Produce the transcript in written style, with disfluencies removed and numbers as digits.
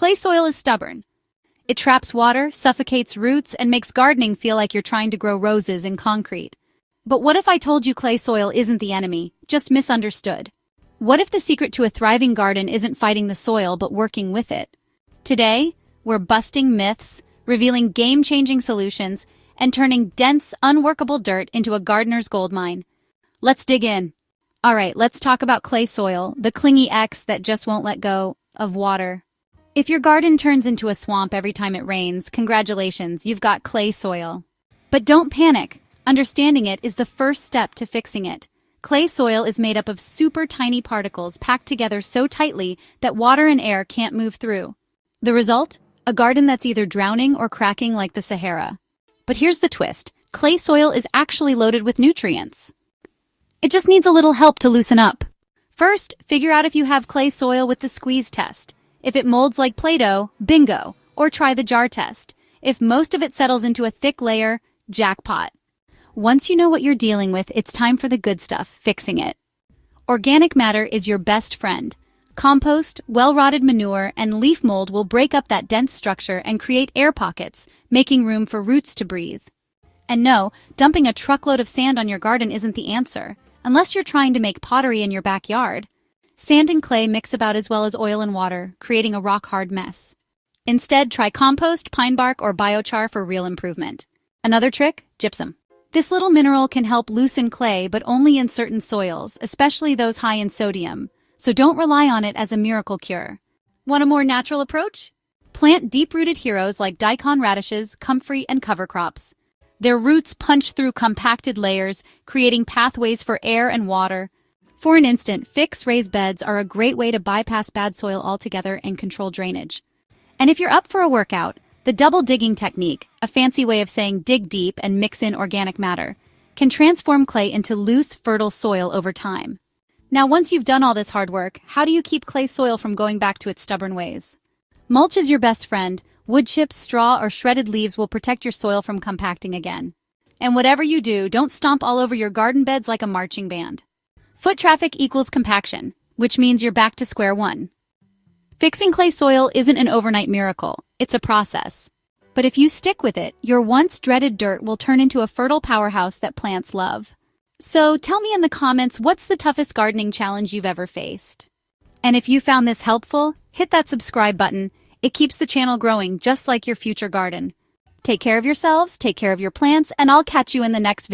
Clay soil is stubborn. It traps water, suffocates roots, and makes gardening feel like you're trying to grow roses in concrete. But what if I told you clay soil isn't the enemy, just misunderstood? What if the secret to a thriving garden isn't fighting the soil but working with it? Today, we're busting myths, revealing game-changing solutions, and turning dense, unworkable dirt into a gardener's goldmine. Let's dig in. All right, let's talk about clay soil, the clingy X that just won't let go of water. If your garden turns into a swamp every time it rains, congratulations, you've got clay soil. But don't panic. Understanding it is the first step to fixing it. Clay soil is made up of super tiny particles packed together so tightly that water and air can't move through. The result? A garden that's either drowning or cracking like the Sahara. But here's the twist. Clay soil is actually loaded with nutrients. It just needs a little help to loosen up. First, figure out if you have clay soil with the squeeze test. If it molds like Play-Doh, bingo, or try the jar test. If most of it settles into a thick layer, jackpot. Once you know what you're dealing with, it's time for the good stuff, fixing it. Organic matter is your best friend. Compost, well-rotted manure, and leaf mold will break up that dense structure and create air pockets, making room for roots to breathe. And no, dumping a truckload of sand on your garden isn't the answer, unless you're trying to make pottery in your backyard. Sand and clay mix about as well as oil and water, creating a rock-hard mess. Instead, try compost, pine bark, or biochar for real improvement. Another trick? Gypsum. This little mineral can help loosen clay, but only in certain soils, especially those high in sodium, so don't rely on it as a miracle cure. Want a more natural approach? Plant deep-rooted heroes like daikon radishes, comfrey, and cover crops. Their roots punch through compacted layers, creating pathways for air and water. For an instant, fixed raised beds are a great way to bypass bad soil altogether and control drainage. And if you're up for a workout, the double digging technique, a fancy way of saying dig deep and mix in organic matter, can transform clay into loose, fertile soil over time. Now, once you've done all this hard work, how do you keep clay soil from going back to its stubborn ways? Mulch is your best friend. Wood chips, straw, or shredded leaves will protect your soil from compacting again. And whatever you do, don't stomp all over your garden beds like a marching band. Foot traffic equals compaction, which means you're back to square one. Fixing clay soil isn't an overnight miracle. It's a process. But if you stick with it, your once dreaded dirt will turn into a fertile powerhouse that plants love. So tell me in the comments, what's the toughest gardening challenge you've ever faced? And if you found this helpful, hit that subscribe button. It keeps the channel growing just like your future garden. Take care of yourselves, take care of your plants, and I'll catch you in the next video.